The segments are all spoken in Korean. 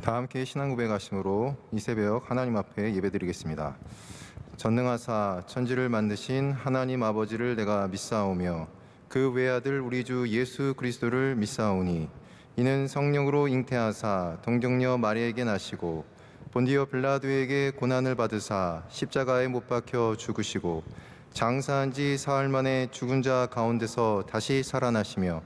다 함께 신앙 고백하심으로 이 새벽 하나님 앞에 예배드리겠습니다. 전능하사 천지를 만드신 하나님 아버지를 내가 믿사오며 그 외아들 우리 주 예수 그리스도를 믿사오니 이는 성령으로 잉태하사 동정녀 마리아에게 나시고 본디오 빌라도에게 고난을 받으사 십자가에 못 박혀 죽으시고 장사한 지 사흘 만에 죽은 자 가운데서 다시 살아나시며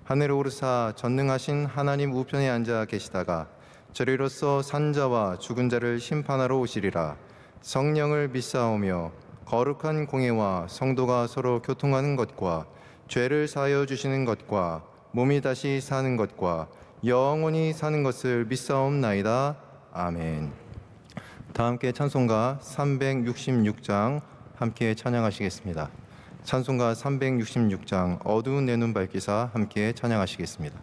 하늘에 오르사 전능하신 하나님 우편에 앉아 계시다가 저리로서 산자와 죽은 자를 심판하러 오시리라. 성령을 믿사오며 거룩한 공예와 성도가 서로 교통하는 것과 죄를 사하여 주시는 것과 몸이 다시 사는 것과 영원히 사는 것을 믿사옵나이다. 아멘. 다 함께 찬송가 366장 함께 찬양하시겠습니다. 찬송가 366장 어두운 내 눈 밝히사 함께 찬양하시겠습니다.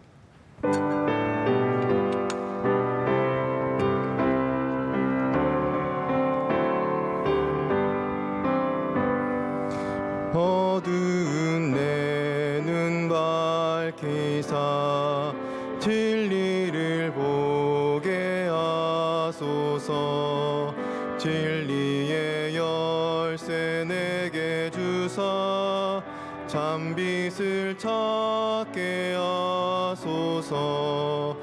어두운 내 눈 밝히사 진리를 보게 하소서. 진리의 열쇠 내게 주사 참빛을 찾게 하소서.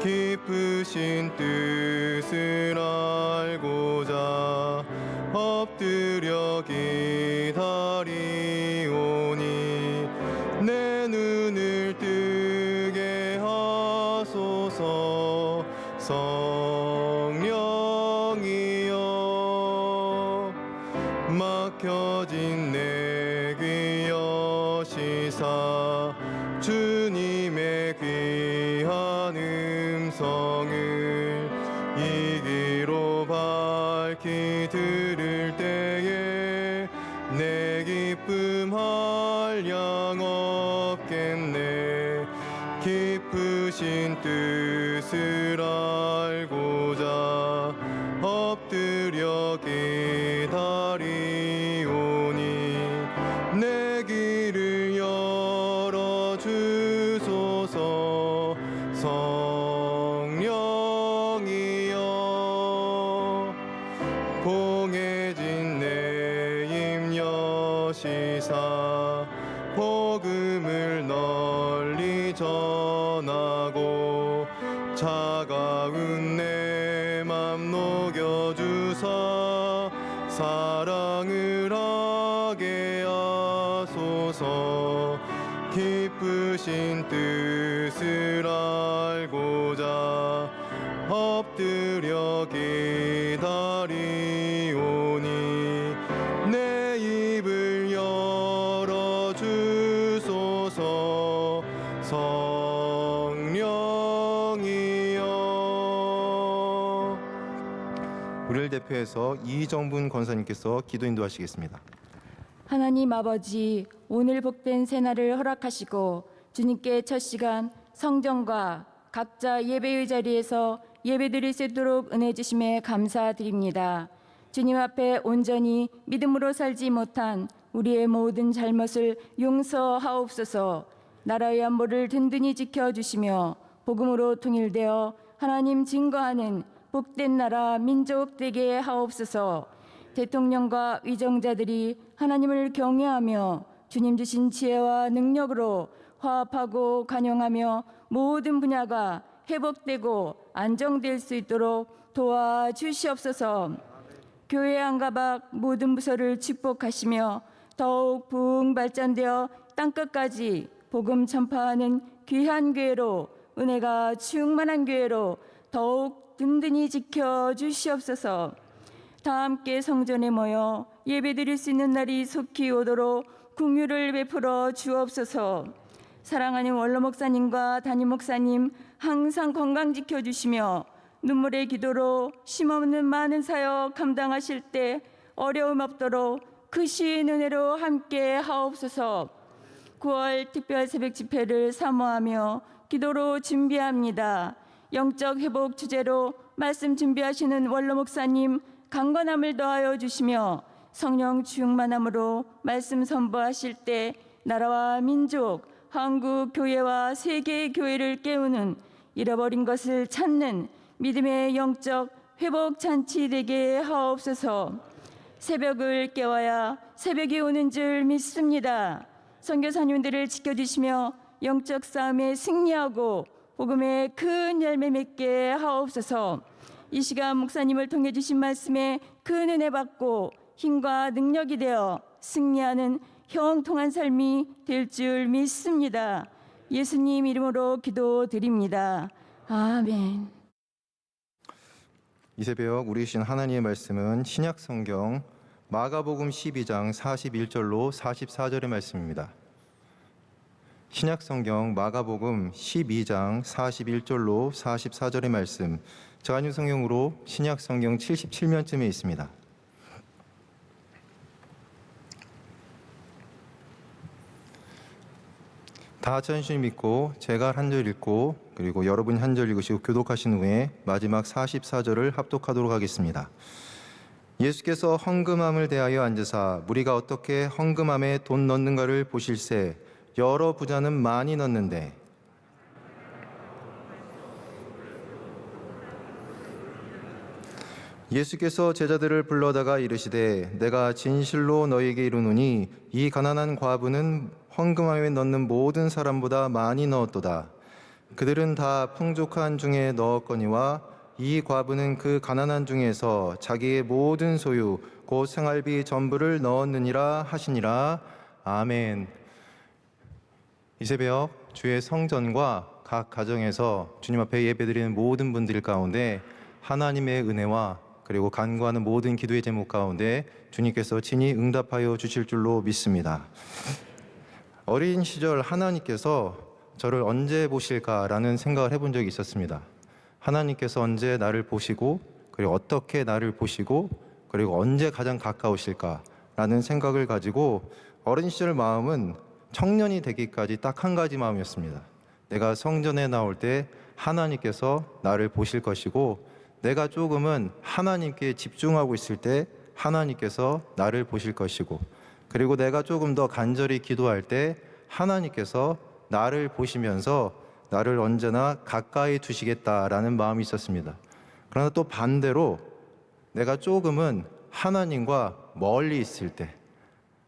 깊으신 뜻을 알고자 엎드려 기다리오니 내 눈을 뜨게 하소서. 성령이여 막혀진 내 귀 여시사 주님의 귀한 음성을 이 귀로 밝히 들을 때에 내 기쁨 한량 없겠네. 깊으신 뜻을 알고자 엎드려 기다리오니 내 길을 열어주소서. 성령이여 봉해진 내 입 여시사 복음을 널리 전하고 차가운 내 맘 녹여주사 사랑을 하게 하소서. 깊으신 뜻을 알고자 엎드려 기다리오니 내 입을 열어주소서. 성령이여. 우리를 대표해서 이정분 권사님께서 기도 인도하시겠습니다. 하나님 아버지, 오늘 복된 새날을 허락하시고 주님께 첫 시간 성전과 각자 예배의 자리에서 예배드릴 수 있도록 은혜 주심에 감사드립니다. 주님 앞에 온전히 믿음으로 살지 못한 우리의 모든 잘못을 용서하옵소서. 나라의 안보를 든든히 지켜주시며 복음으로 통일되어 하나님 증거하는 복된 나라 민족 되게 하옵소서. 대통령과 위정자들이 하나님을 경외하며 주님 주신 지혜와 능력으로 화합하고 간용하며 모든 분야가 회복되고 안정될 수 있도록 도와주시옵소서. 교회 안가박 모든 부서를 축복하시며 더욱 부흥 발전되어 땅끝까지 복음 전파하는 귀한 교회로, 은혜가 충만한 교회로 더욱 든든히 지켜주시옵소서. 다 함께 성전에 모여 예배드릴 수 있는 날이 속히 오도록 긍휼을 베풀어 주옵소서. 사랑하는 원로 목사님과 담임 목사님 항상 건강 지켜주시며 눈물의 기도로 쉼없는 많은 사역 감당하실 때 어려움 없도록 크신 은혜로 함께 하옵소서. 9월 특별 새벽 집회를 사모하며 기도로 준비합니다. 영적 회복 주제로 말씀 준비하시는 원로 목사님 강건함을 더하여 주시며 성령 충만함으로 말씀 선포하실 때 나라와 민족, 한국 교회와 세계 교회를 깨우는 잃어버린 것을 찾는 믿음의 영적 회복 잔치 되게 하옵소서. 새벽을 깨워야 새벽이 오는 줄 믿습니다. 선교사님들을 지켜주시며 영적 싸움에 승리하고 복음의 큰 열매 맺게 하옵소서. 이 시간 목사님을 통해 주신 말씀에 큰 은혜 받고 힘과 능력이 되어 승리하는 형통한 삶이 될 줄 믿습니다. 예수님 이름으로 기도드립니다. 아멘. 이 새벽 우리 주신 하나님의 말씀은 신약 성경 마가복음 12장 41절로 44절의 말씀입니다. 신약 성경 마가복음 12장 41절로 44절의 말씀, 저한유 성경으로 신약 성경 77면쯤에 있습니다. 다 천천히 믿고 제가 한 절 읽고 그리고 여러분이 한 절 읽으시고 교독하신 후에 마지막 44절을 합독하도록 하겠습니다. 예수께서 헌금함을 대하여 앉으사 무리가 어떻게 헌금함에 돈 넣는가를 보실세 여러 부자는 많이 넣는데 예수께서 제자들을 불러다가 이르시되 내가 진실로 너희에게 이르노니 이 가난한 과부는 헌금함에 넣는 모든 사람보다 많이 넣었도다. 그들은 다 풍족한 중에 넣었거니와 이 과부는 그 가난한 중에서 자기의 모든 소유 곧 생활비 전부를 넣었느니라 하시니라. 아멘. 이 새벽 주의 성전과 각 가정에서 주님 앞에 예배드리는 모든 분들 가운데 하나님의 은혜와 그리고 간구하는 모든 기도의 제목 가운데 주님께서 친히 응답하여 주실 줄로 믿습니다. 어린 시절 하나님께서 저를 언제 보실까라는 생각을 해본 적이 있었습니다. 하나님께서 언제 나를 보시고 그리고 어떻게 나를 보시고 그리고 언제 가장 가까우실까라는 생각을 가지고 어린 시절 마음은 청년이 되기까지 딱 한 가지 마음이었습니다. 내가 성전에 나올 때 하나님께서 나를 보실 것이고 내가 조금은 하나님께 집중하고 있을 때 하나님께서 나를 보실 것이고 그리고 내가 조금 더 간절히 기도할 때 하나님께서 나를 보시면서 나를 언제나 가까이 두시겠다라는 마음이 있었습니다. 그러나 또 반대로 내가 조금은 하나님과 멀리 있을 때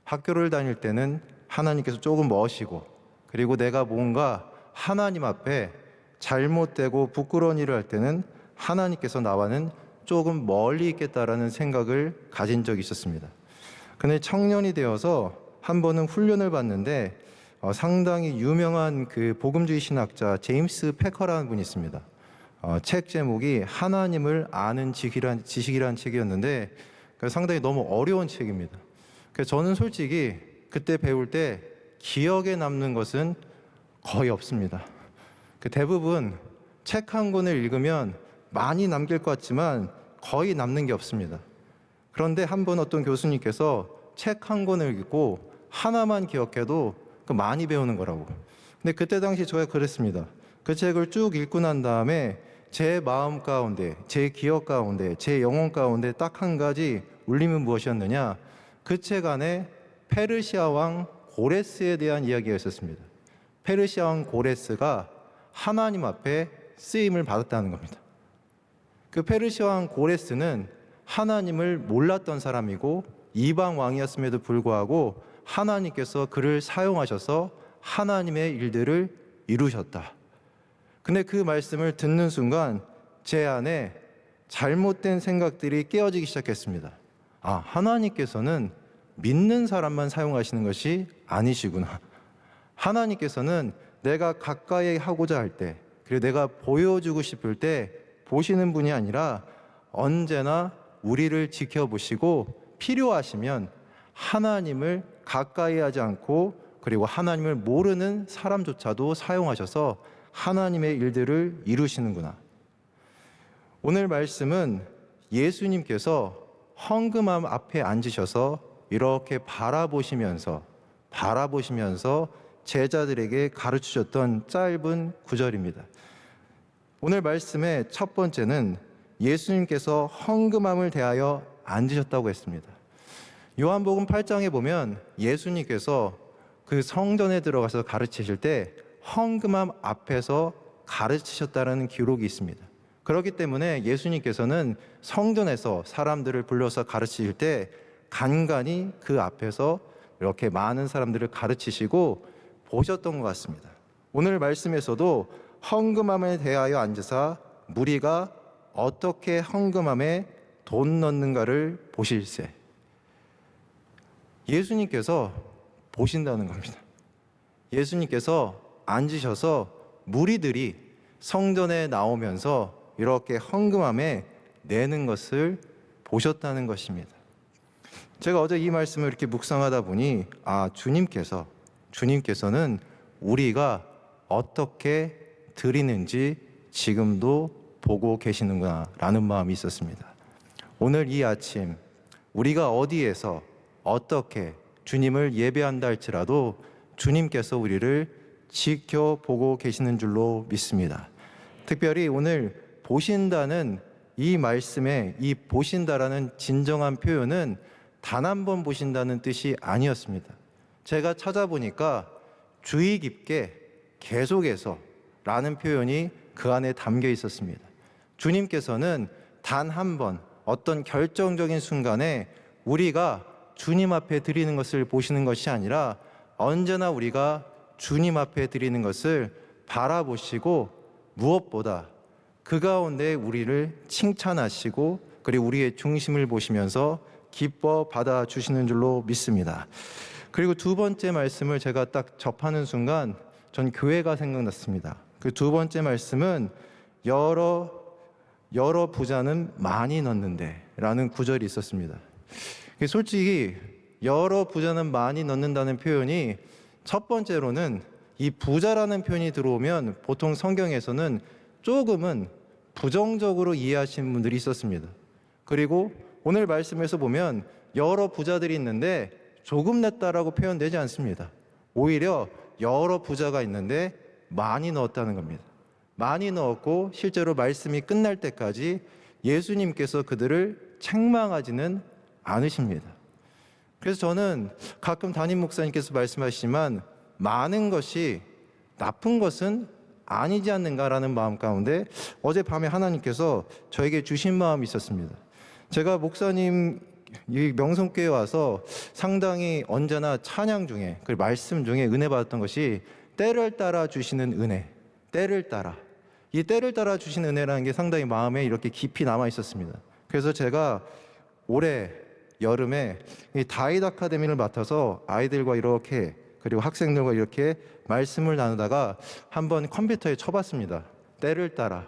학교를 다닐 때는 하나님께서 조금 머시고 그리고 내가 뭔가 하나님 앞에 잘못되고 부끄러운 일을 할 때는 하나님께서 나와는 조금 멀리 있겠다라는 생각을 가진 적이 있었습니다. 근데 청년이 되어서 한 번은 훈련을 받는데 상당히 유명한 그 복음주의 신학자 제임스 패커라는 분이 있습니다. 책 제목이 하나님을 아는 지식이라는 책이었는데 상당히 너무 어려운 책입니다. 그래서 저는 솔직히 그때 배울 때 기억에 남는 것은 거의 없습니다. 대부분 책 한 권을 읽으면 많이 남길 것 같지만 거의 남는 게 없습니다. 그런데 한 번 어떤 교수님께서 책 한 권을 읽고 하나만 기억해도 많이 배우는 거라고. 근데 그때 당시 제가 그랬습니다. 그 책을 쭉 읽고 난 다음에 제 마음 가운데, 제 기억 가운데, 제 영혼 가운데 딱 한 가지 울림은 무엇이었느냐? 그 책 안에 페르시아 왕 고레스에 대한 이야기가 있었습니다. 페르시아 왕 고레스가 하나님 앞에 쓰임을 받았다는 겁니다. 그 페르시아 왕 고레스는 하나님을 몰랐던 사람이고 이방 왕이었음에도 불구하고 하나님께서 그를 사용하셔서 하나님의 일들을 이루셨다. 근데 그 말씀을 듣는 순간 제 안에 잘못된 생각들이 깨어지기 시작했습니다. 아, 하나님께서는 믿는 사람만 사용하시는 것이 아니시구나. 하나님께서는 내가 가까이 하고자 할 때, 그리고 내가 보여주고 싶을 때 보시는 분이 아니라 언제나 우리를 지켜보시고 필요하시면 하나님을 가까이 하지 않고 그리고 하나님을 모르는 사람조차도 사용하셔서 하나님의 일들을 이루시는구나. 오늘 말씀은 예수님께서 헌금함 앞에 앉으셔서 이렇게 바라보시면서 제자들에게 가르치셨던 짧은 구절입니다. 오늘 말씀의 첫 번째는 예수님께서 헌금함을 대하여 앉으셨다고 했습니다. 요한복음 8장에 보면 예수님께서 그 성전에 들어가서 가르치실 때 헌금함 앞에서 가르치셨다는 기록이 있습니다. 그렇기 때문에 예수님께서는 성전에서 사람들을 불러서 가르치실 때 간간히 그 앞에서 이렇게 많은 사람들을 가르치시고 보셨던 것 같습니다. 오늘 말씀에서도 헌금함에 대하여 앉으사 무리가 어떻게 헌금함에 돈 넣는가를 보실세. 예수님께서 보신다는 겁니다. 예수님께서 앉으셔서 무리들이 성전에 나오면서 이렇게 헌금함에 내는 것을 보셨다는 것입니다. 제가 어제 이 말씀을 이렇게 묵상하다 보니 주님께서는 우리가 어떻게 드리는지 지금도 보고 계시는구나 라는 마음이 있었습니다. 오늘 이 아침 우리가 어디에서 어떻게 주님을 예배한다 할지라도 주님께서 우리를 지켜보고 계시는 줄로 믿습니다. 특별히 오늘 보신다는 이 말씀에 이 보신다라는 진정한 표현은 단 한 번 보신다는 뜻이 아니었습니다. 제가 찾아보니까 주의 깊게 계속해서 라는 표현이 그 안에 담겨 있었습니다. 주님께서는 단 한 번 어떤 결정적인 순간에 우리가 주님 앞에 드리는 것을 보시는 것이 아니라 언제나 우리가 주님 앞에 드리는 것을 바라보시고 무엇보다 그 가운데 우리를 칭찬하시고 그리고 우리의 중심을 보시면서 기뻐 받아주시는 줄로 믿습니다. 그리고 두 번째 말씀을 제가 딱 접하는 순간 전 교회가 생각났습니다. 그 두 번째 말씀은 여러 부자는 많이 넣는데 라는 구절이 있었습니다. 솔직히 여러 부자는 많이 넣는다는 표현이 첫 번째로는 이 부자라는 표현이 들어오면 보통 성경에서는 조금은 부정적으로 이해하시는 분들이 있었습니다. 그리고 오늘 말씀에서 보면 여러 부자들이 있는데 조금 냈다라고 표현되지 않습니다. 오히려 여러 부자가 있는데 많이 넣었다는 겁니다. 많이 넣었고 실제로 말씀이 끝날 때까지 예수님께서 그들을 책망하지는 않으십니다. 그래서 저는 가끔 담임 목사님께서 말씀하시지만 많은 것이 나쁜 것은 아니지 않는가라는 마음 가운데 어젯밤에 하나님께서 저에게 주신 마음이 있었습니다. 제가 목사님 이 명성교회에 와서 상당히 언제나 찬양 중에 그 말씀 중에 은혜 받았던 것이 때를 따라 주시는 은혜, 때를 따라 이 때를 따라 주시는 은혜라는 게 상당히 마음에 이렇게 깊이 남아 있었습니다. 그래서 제가 올해 여름에 이 다윗 아카데미를 맡아서 아이들과 이렇게 그리고 학생들과 이렇게 말씀을 나누다가 한번 컴퓨터에 쳐봤습니다. 때를 따라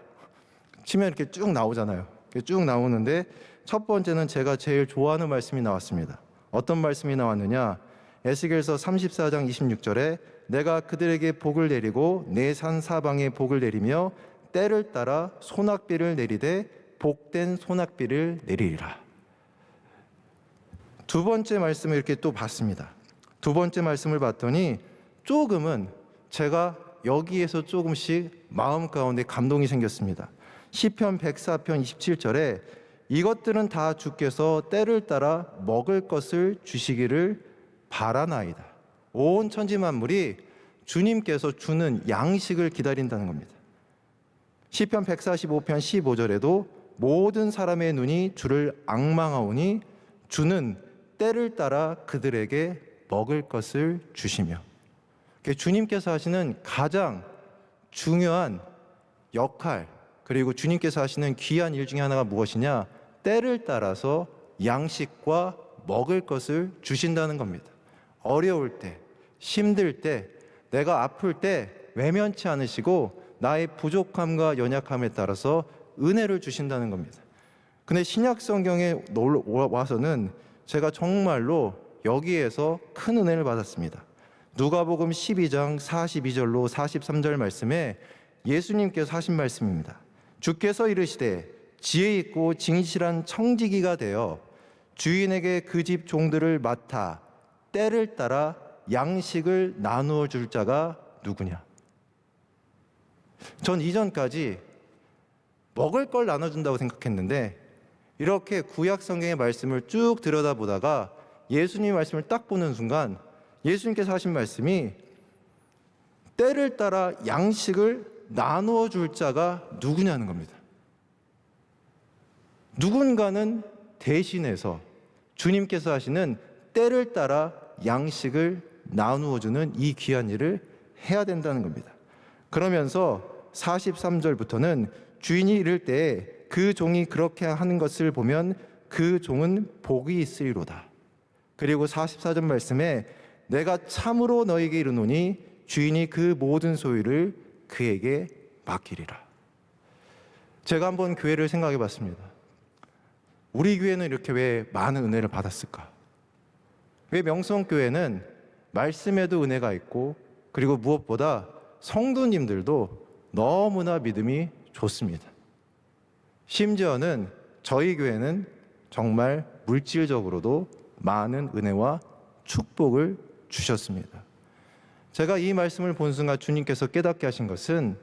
치면 이렇게 쭉 나오잖아요. 쭉 나오는데 첫 번째는 제가 제일 좋아하는 말씀이 나왔습니다. 어떤 말씀이 나왔느냐? 에스겔서 34장 26절에 내가 그들에게 복을 내리고 내 산 사방에 복을 내리며 때를 따라 소낙비를 내리되 복된 소낙비를 내리리라. 두 번째 말씀을 이렇게 또 봤습니다. 두 번째 말씀을 봤더니 조금은 제가 여기에서 조금씩 마음 가운데 감동이 생겼습니다. 시편 104편 27절에 이것들은 다 주께서 때를 따라 먹을 것을 주시기를 바라나이다. 온 천지 만물이 주님께서 주는 양식을 기다린다는 겁니다. 시편 145편 15절에도 모든 사람의 눈이 주를 앙망하오니 주는 때를 따라 그들에게 먹을 것을 주시며, 주님께서 하시는 가장 중요한 역할, 그리고 주님께서 하시는 귀한 일 중에 하나가 무엇이냐? 때를 따라서 양식과 먹을 것을 주신다는 겁니다. 어려울 때, 힘들 때, 내가 아플 때 외면치 않으시고 나의 부족함과 연약함에 따라서 은혜를 주신다는 겁니다. 근데 신약 성경에 와서는 제가 정말로 여기에서 큰 은혜를 받았습니다. 누가복음 12장 42절로 43절 말씀에 예수님께서 하신 말씀입니다. 주께서 이르시되 지혜 있고 진실한 청지기가 되어 주인에게 그 집 종들을 맡아 때를 따라 양식을 나누어 줄 자가 누구냐? 전 이전까지 먹을 걸 나눠준다고 생각했는데 이렇게 구약 성경의 말씀을 쭉 들여다보다가 예수님 말씀을 딱 보는 순간 예수님께서 하신 말씀이 때를 따라 양식을 나누어 줄 자가 누구냐는 겁니다. 누군가는 대신해서 주님께서 하시는 때를 따라 양식을 나누어주는 이 귀한 일을 해야 된다는 겁니다. 그러면서 43절부터는 주인이 이를 때에 그 종이 그렇게 하는 것을 보면 그 종은 복이 있으리로다. 그리고 44절 말씀에 내가 참으로 너에게 이르노니 주인이 그 모든 소유를 그에게 맡기리라. 제가 한번 교회를 생각해 봤습니다. 우리 교회는 이렇게 왜 많은 은혜를 받았을까? 왜 명성교회는 말씀에도 은혜가 있고, 그리고 무엇보다 성도님들도 너무나 믿음이 좋습니다. 심지어는 저희 교회는 정말 물질적으로도 많은 은혜와 축복을 주셨습니다. 제가 이 말씀을 본 순간 주님께서 깨닫게 하신 것은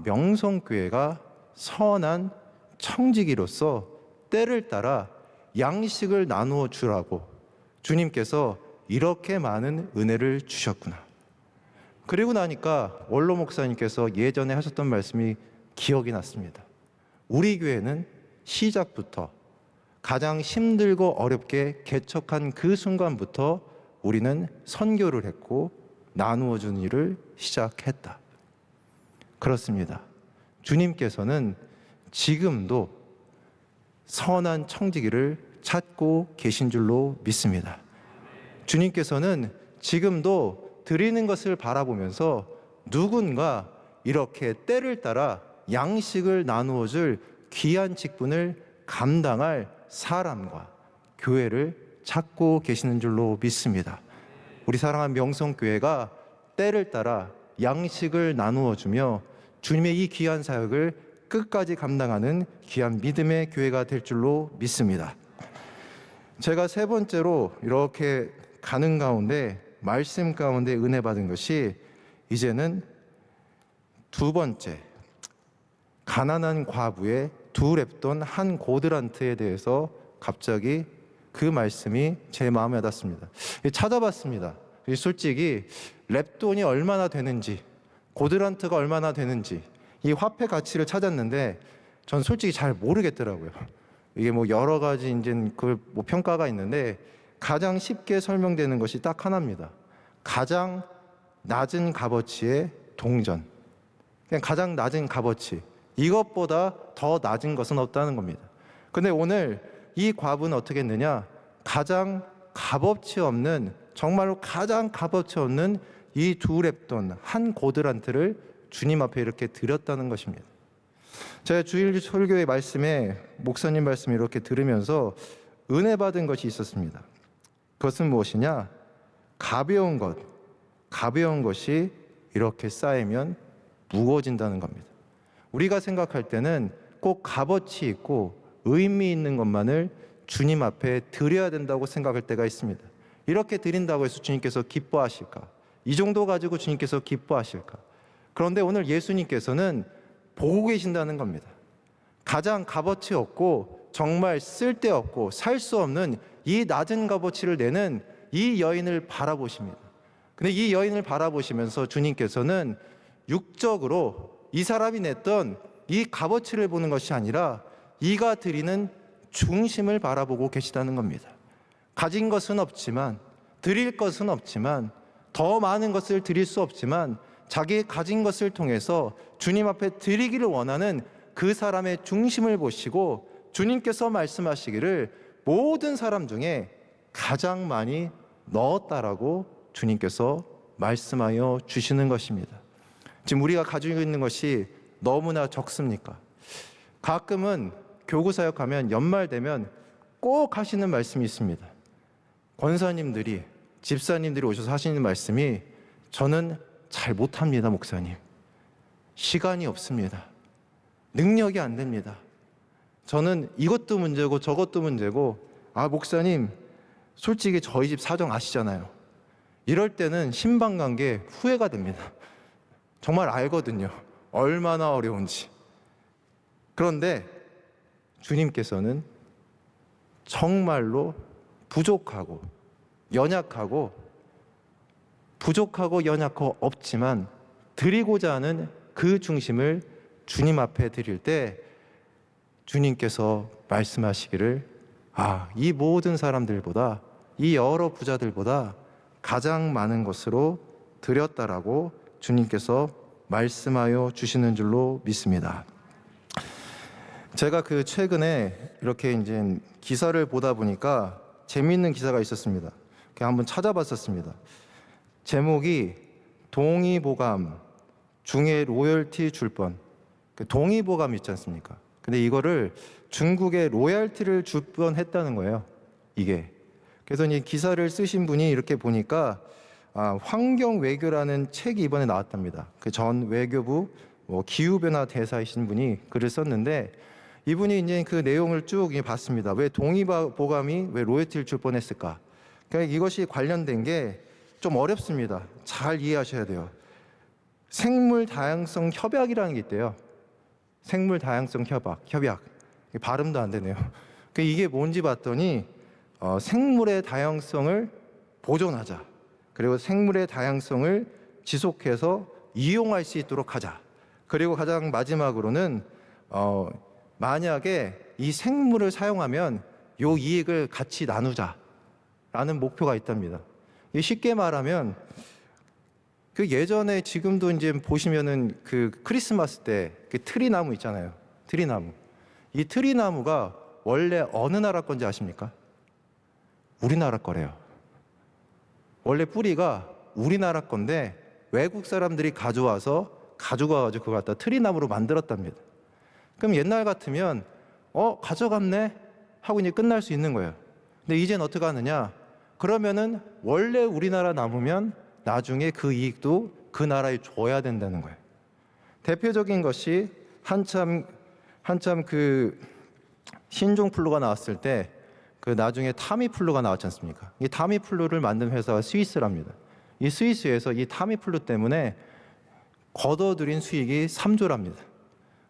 명성교회가 선한 청지기로서 때를 따라 양식을 나누어 주라고 주님께서 이렇게 많은 은혜를 주셨구나. 그리고 나니까 원로 목사님께서 예전에 하셨던 말씀이 기억이 났습니다. 우리 교회는 시작부터 가장 힘들고 어렵게 개척한 그 순간부터 우리는 선교를 했고 나누어 주는 일을 시작했다. 그렇습니다. 주님께서는 지금도 선한 청지기를 찾고 계신 줄로 믿습니다. 주님께서는 지금도 드리는 것을 바라보면서 누군가 이렇게 때를 따라 양식을 나누어 줄 귀한 직분을 감당할 사람과 교회를 찾고 계시는 줄로 믿습니다. 우리 사랑하는 명성교회가 때를 따라 양식을 나누어 주며 주님의 이 귀한 사역을 끝까지 감당하는 귀한 믿음의 교회가 될 줄로 믿습니다. 제가 세 번째로 이렇게 가는 가운데 말씀 가운데 은혜 받은 것이 이제는 두 번째, 가난한 과부의 두 렙돈 한 고드란트에 대해서 갑자기 그 말씀이 제 마음에 와닿습니다. 찾아봤습니다. 솔직히 렙돈이 얼마나 되는지, 고드란트가 얼마나 되는지 이 화폐 가치를 찾았는데 전 솔직히 잘 모르겠더라고요. 이게 뭐 여러 가지 이제 그 뭐 평가가 있는데 가장 쉽게 설명되는 것이 딱 하나입니다. 가장 낮은 값어치의 동전. 그냥 가장 낮은 값어치. 이것보다 더 낮은 것은 없다는 겁니다. 근데 오늘 이 과부는 어떻게 했느냐? 가장 값어치 없는, 정말로 가장 값어치 없는 이 두 렙돈 한 고드란트를 주님 앞에 이렇게 드렸다는 것입니다. 제가 주일 설교의 말씀에 목사님 말씀을 이렇게 들으면서 은혜 받은 것이 있었습니다. 그것은 무엇이냐? 가벼운 것이 이렇게 쌓이면 무거워진다는 겁니다. 우리가 생각할 때는 꼭 값어치 있고 의미 있는 것만을 주님 앞에 드려야 된다고 생각할 때가 있습니다. 이렇게 드린다고 해서 주님께서 기뻐하실까? 이 정도 가지고 주님께서 기뻐하실까? 그런데 오늘 예수님께서는 보고 계신다는 겁니다. 가장 값어치 없고 정말 쓸데없고 살 수 없는 이 낮은 값어치를 내는 이 여인을 바라보십니다. 근데 이 여인을 바라보시면서 주님께서는 육적으로 이 사람이 냈던 이 값어치를 보는 것이 아니라 이가 드리는 중심을 바라보고 계시다는 겁니다. 가진 것은 없지만, 드릴 것은 없지만, 더 많은 것을 드릴 수 없지만 자기 가진 것을 통해서 주님 앞에 드리기를 원하는 그 사람의 중심을 보시고 주님께서 말씀하시기를 모든 사람 중에 가장 많이 넣었다라고 주님께서 말씀하여 주시는 것입니다. 지금 우리가 가지고 있는 것이 너무나 적습니까? 가끔은 교구 사역하면 연말 되면 꼭 하시는 말씀이 있습니다. 권사님들이, 집사님들이 오셔서 하시는 말씀이 저는 잘 못합니다, 목사님. 시간이 없습니다. 능력이 안 됩니다. 저는 이것도 문제고 저것도 문제고, 목사님, 솔직히 저희 집 사정 아시잖아요. 이럴 때는 신방관계 후회가 됩니다. 정말 알거든요. 얼마나 어려운지. 그런데 주님께서는 정말로 부족하고 연약하고 없지만 드리고자 하는 그 중심을 주님 앞에 드릴 때 주님께서 말씀하시기를 이 모든 사람들보다, 이 여러 부자들보다 가장 많은 것으로 드렸다라고 주님께서 말씀하여 주시는 줄로 믿습니다. 제가 최근에 이렇게 이제 기사를 보다 보니까 재미있는 기사가 있었습니다. 그냥 한번 찾아봤었습니다. 제목이 동의보감 중에 로열티 줄 뻔. 동의보감 있지 않습니까? 근데 이거를 중국에 로열티를 줄 뻔했다는 거예요. 이게. 그래서 이 기사를 쓰신 분이 이렇게 보니까 환경 외교라는 책이 이번에 나왔답니다. 그 전 외교부 기후변화 대사이신 분이 글을 썼는데, 이분이 이제 그 내용을 쭉 봤습니다. 왜 동의보감이 왜 로열티를 줄 뻔했을까? 그러니까 이것이 관련된 게 좀 어렵습니다. 잘 이해하셔야 돼요. 생물 다양성 협약이라는 게 있대요. 생물 다양성 협약. 발음도 안 되네요. 이게 뭔지 봤더니 생물의 다양성을 보존하자. 그리고 생물의 다양성을 지속해서 이용할 수 있도록 하자. 그리고 가장 마지막으로는 만약에 이 생물을 사용하면 요 이익을 같이 나누자라는 목표가 있답니다. 쉽게 말하면 예전에 지금도 이제 보시면은 크리스마스 때 트리나무 있잖아요. 트리나무. 이 트리나무가 원래 어느 나라 건지 아십니까? 우리나라 거래요. 원래 뿌리가 우리나라 건데 외국 사람들이 가져가가지고 그거 갖다 트리나무로 만들었답니다. 그럼 옛날 같으면 가져갔네 하고 이제 끝날 수 있는 거예요. 근데 이젠 어떻게 하느냐? 그러면은 원래 우리나라 나무면 나중에 그 이익도 그 나라에 줘야 된다는 거예요. 대표적인 것이 한참 신종플루가 나왔을 때 나중에 타미플루가 나왔지 않습니까? 이 타미플루를 만든 회사가 스위스랍니다. 이 스위스에서 이 타미플루 때문에 거둬들인 수익이 3조랍니다.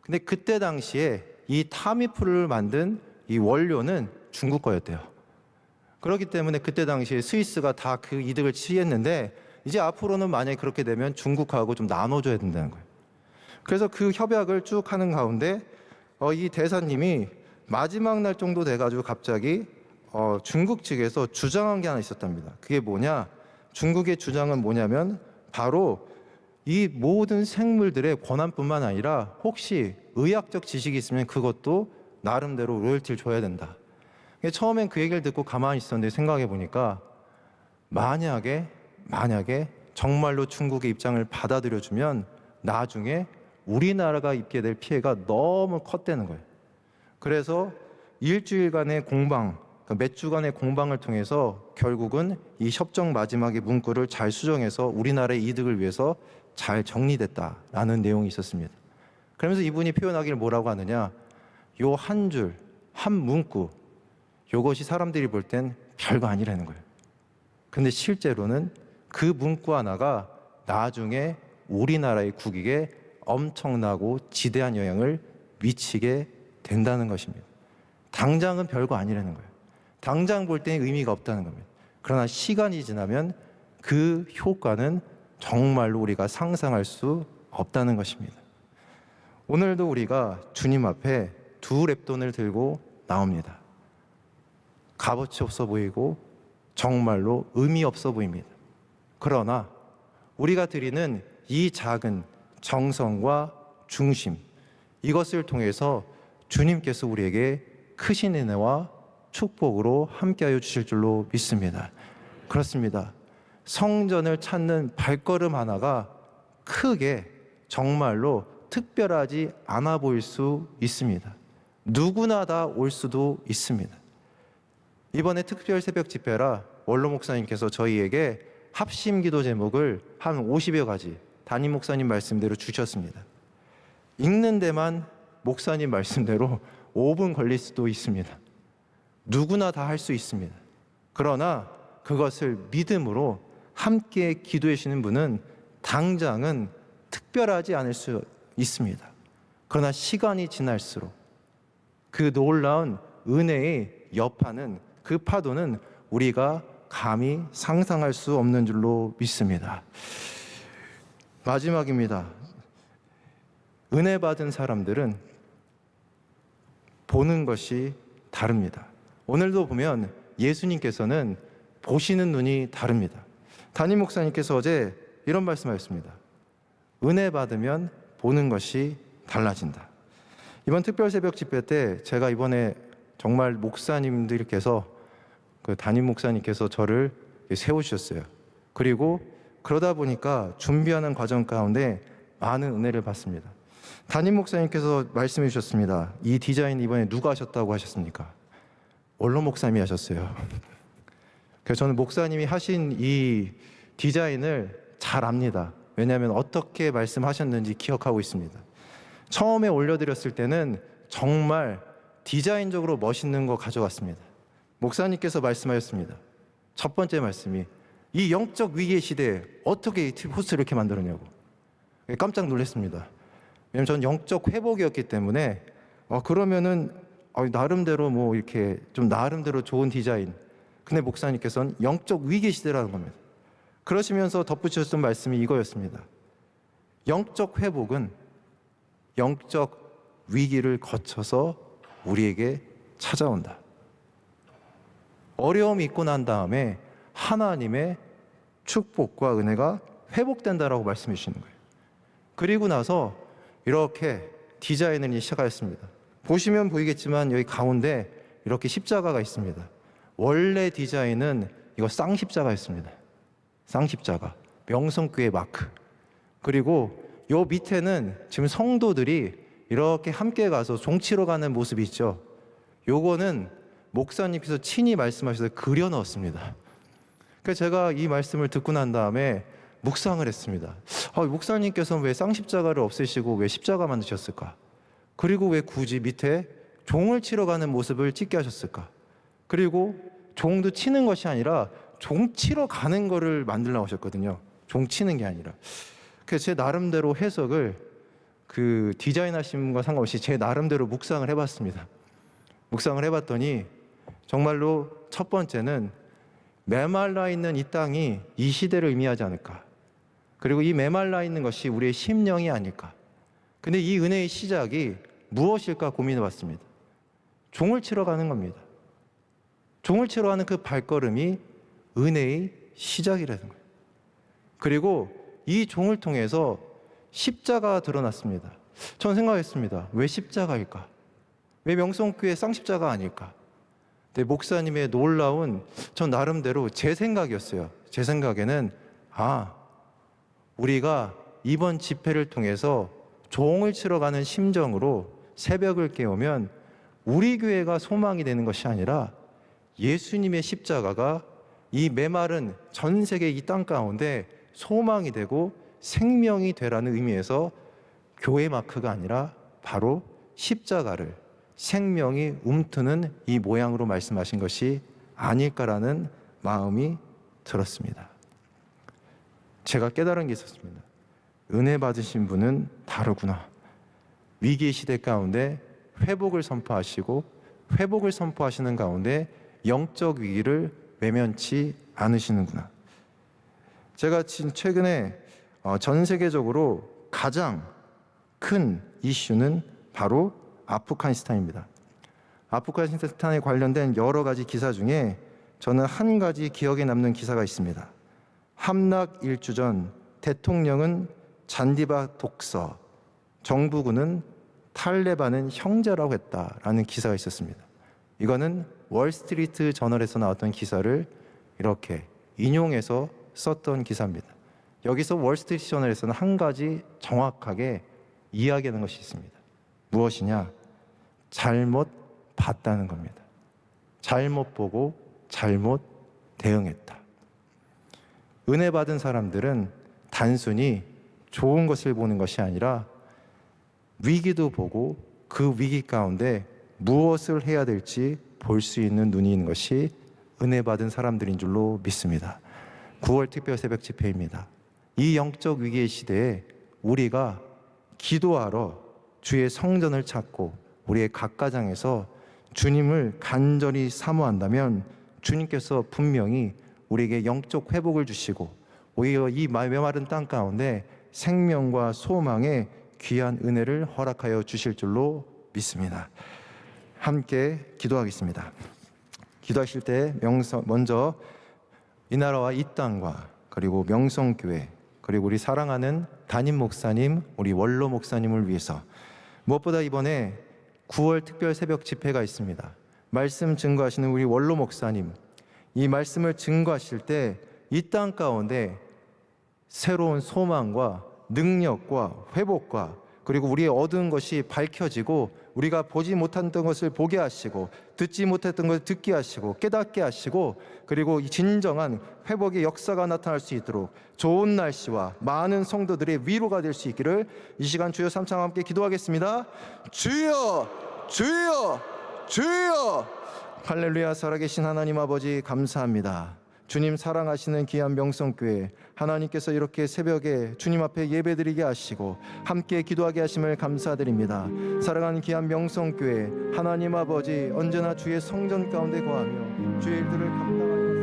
근데 그때 당시에 이 타미플루를 만든 이 원료는 중국 거였대요. 그렇기 때문에 그때 당시에 스위스가 다 그 이득을 취했는데, 이제 앞으로는 만약에 그렇게 되면 중국하고 좀 나눠줘야 된다는 거예요. 그래서 그 협약을 쭉 하는 가운데 이 대사님이 마지막 날 정도 돼가지고 갑자기 중국 측에서 주장한 게 하나 있었답니다. 그게 뭐냐? 중국의 주장은 뭐냐면 바로 이 모든 생물들의 권한뿐만 아니라 혹시 의학적 지식이 있으면 그것도 나름대로 로열티를 줘야 된다. 처음엔 그 얘기를 듣고 가만히 있었는데 생각해 보니까 만약에 정말로 중국의 입장을 받아들여주면 나중에 우리나라가 입게 될 피해가 너무 컸다는 거예요. 그래서 일주일간의 공방, 몇 주간의 공방을 통해서 결국은 이 협정 마지막의 문구를 잘 수정해서 우리나라의 이득을 위해서 잘 정리됐다라는 내용이 있었습니다. 그러면서 이분이 표현하기를 뭐라고 하느냐? 요 한 줄, 한 문구, 요것이 사람들이 볼 땐 별거 아니라는 거예요. 근데 실제로는 그 문구 하나가 나중에 우리나라의 국익에 엄청나고 지대한 영향을 미치게 된다는 것입니다. 당장은 별거 아니라는 거예요. 당장 볼 때는 의미가 없다는 겁니다. 그러나 시간이 지나면 그 효과는 정말로 우리가 상상할 수 없다는 것입니다. 오늘도 우리가 주님 앞에 두 랩돈을 들고 나옵니다. 값어치 없어 보이고 정말로 의미 없어 보입니다. 그러나 우리가 드리는 이 작은 정성과 중심, 이것을 통해서 주님께서 우리에게 크신 은혜와 축복으로 함께하여 주실 줄로 믿습니다. 그렇습니다. 성전을 찾는 발걸음 하나가 크게 정말로 특별하지 않아 보일 수 있습니다. 누구나 다 올 수도 있습니다. 이번에 특별 새벽 집회라 원로 목사님께서 저희에게 합심 기도 제목을 한 50여 가지 담임 목사님 말씀대로 주셨습니다. 읽는 데만 목사님 말씀대로 5분 걸릴 수도 있습니다. 누구나 다 할 수 있습니다. 그러나 그것을 믿음으로 함께 기도해 주시는 분은 당장은 특별하지 않을 수 있습니다. 그러나 시간이 지날수록 그 놀라운 은혜의 여파는, 그 파도는 우리가 감히 상상할 수 없는 줄로 믿습니다. 마지막입니다. 은혜 받은 사람들은 보는 것이 다릅니다. 오늘도 보면 예수님께서는 보시는 눈이 다릅니다. 담임 목사님께서 어제 이런 말씀하셨습니다. 은혜 받으면 보는 것이 달라진다. 이번 특별 새벽 집회 때 제가 이번에 정말 목사님들께서 그 담임 목사님께서 저를 세우셨어요. 그리고 그러다 보니까 준비하는 과정 가운데 많은 은혜를 받습니다. 담임 목사님께서 말씀해 주셨습니다. 이 디자인 이번에 누가 하셨다고 하셨습니까? 원로 목사님이 하셨어요. 그래서 저는 목사님이 하신 이 디자인을 잘 압니다. 왜냐하면 어떻게 말씀하셨는지 기억하고 있습니다. 처음에 올려드렸을 때는 정말 디자인적으로 멋있는 거 가져갔습니다. 목사님께서 말씀하셨습니다. 첫 번째 말씀이 이 영적 위기의 시대에 어떻게 이 포스를 이렇게 만들었냐고. 깜짝 놀랐습니다. 왜냐하면 저는 영적 회복이었기 때문에 그러면은 나름대로 뭐 이렇게 좀 나름대로 좋은 디자인. 근데 목사님께서는 영적 위기 시대라는 겁니다. 그러시면서 덧붙이셨던 말씀이 이거였습니다. 영적 회복은 영적 위기를 거쳐서 우리에게 찾아온다. 어려움이 있고 난 다음에 하나님의 축복과 은혜가 회복된다라고 말씀해 주시는 거예요. 그리고 나서 이렇게 디자인을 시작하였습니다. 보시면 보이겠지만 여기 가운데 이렇게 십자가가 있습니다. 원래 디자인은 이거 쌍십자가였습니다. 쌍십자가, 명성교회 마크. 그리고 요 밑에는 지금 성도들이 이렇게 함께 가서 종치러 가는 모습이 있죠. 요거는 목사님께서 친히 말씀하셔서 그려 넣었습니다. 그래서 제가 이 말씀을 듣고 난 다음에 묵상을 했습니다. 목사님께서는 왜 쌍십자가를 없애시고 왜 십자가 만드셨을까? 그리고 왜 굳이 밑에 종을 치러 가는 모습을 찍게 하셨을까? 그리고 종도 치는 것이 아니라 종 치러 가는 거를 만들려고 하셨거든요. 종 치는 게 아니라. 그래서 제 나름대로 해석을 그 디자인하신 분과 상관없이 제 나름대로 묵상을 해봤습니다. 묵상을 해봤더니 정말로 첫 번째는 메말라 있는 이 땅이 이 시대를 의미하지 않을까. 그리고 이 메말라 있는 것이 우리의 심령이 아닐까. 근데 이 은혜의 시작이 무엇일까 고민해봤습니다. 종을 치러 가는 겁니다. 종을 치러 가는 그 발걸음이 은혜의 시작이라는 거예요. 그리고 이 종을 통해서 십자가가 드러났습니다. 저는 생각했습니다. 왜 십자가일까? 왜 명성교회 쌍십자가 아닐까? 근데 목사님의 놀라운 전 나름대로 제 생각이었어요. 제 생각에는 우리가 이번 집회를 통해서 종을 치러 가는 심정으로 새벽을 깨우면 우리 교회가 소망이 되는 것이 아니라 예수님의 십자가가 이 메마른 전 세계 이 땅 가운데 소망이 되고 생명이 되라는 의미에서 교회 마크가 아니라 바로 십자가를 생명이 움트는 이 모양으로 말씀하신 것이 아닐까라는 마음이 들었습니다. 제가 깨달은 게 있었습니다. 은혜 받으신 분은 다르구나. 위기의 시대 가운데 회복을 선포하시고 회복을 선포하시는 가운데 영적 위기를 외면치 않으시는구나. 제가 최근에 전 세계적으로 가장 큰 이슈는 바로 아프가니스탄입니다. 아프가니스탄에 관련된 여러 가지 기사 중에 저는 한 가지 기억에 남는 기사가 있습니다. 함락 1주 전 대통령은 잔디바 독서, 정부군은 탈레반은 형제라고 했다라는 기사가 있었습니다. 이거는 월스트리트 저널에서 나왔던 기사를 이렇게 인용해서 썼던 기사입니다. 여기서 월스트리트 저널에서는 한 가지 정확하게 이야기하는 것이 있습니다. 무엇이냐? 잘못 봤다는 겁니다. 잘못 보고 잘못 대응했다. 은혜 받은 사람들은 단순히 좋은 것을 보는 것이 아니라 위기도 보고 그 위기 가운데 무엇을 해야 될지 볼 수 있는 눈이 있는 것이 은혜 받은 사람들인 줄로 믿습니다. 9월 특별 새벽 집회입니다. 이 영적 위기의 시대에 우리가 기도하러 주의 성전을 찾고 우리의 각 가정에서 주님을 간절히 사모한다면 주님께서 분명히 우리에게 영적 회복을 주시고 오히려 이 메마른 땅 가운데 생명과 소망의 귀한 은혜를 허락하여 주실 줄로 믿습니다. 함께 기도하겠습니다. 기도하실 때 먼저 이 나라와 이 땅과 그리고 명성교회 그리고 우리 사랑하는 담임 목사님, 우리 원로 목사님을 위해서 무엇보다 이번에 9월 특별 새벽 집회가 있습니다. 말씀 증거하시는 우리 원로 목사님, 이 말씀을 증거하실 때 이 땅 가운데 새로운 소망과 능력과 회복과 그리고 우리의 얻은 것이 밝혀지고 우리가 보지 못했던 것을 보게 하시고 듣지 못했던 것을 듣게 하시고 깨닫게 하시고 그리고 이 진정한 회복의 역사가 나타날 수 있도록 좋은 날씨와 많은 성도들의 위로가 될 수 있기를 이 시간 주여 삼창 함께 기도하겠습니다. 주여, 주여, 주여. 할렐루야. 살아계신 하나님 아버지 감사합니다. 주님 사랑하시는 귀한 명성교회 하나님께서 이렇게 새벽에 주님 앞에 예배드리게 하시고 함께 기도하게 하심을 감사드립니다. 사랑하는 귀한 명성교회 하나님 아버지 언제나 주의 성전 가운데 거하며 주의 일들을 감당하여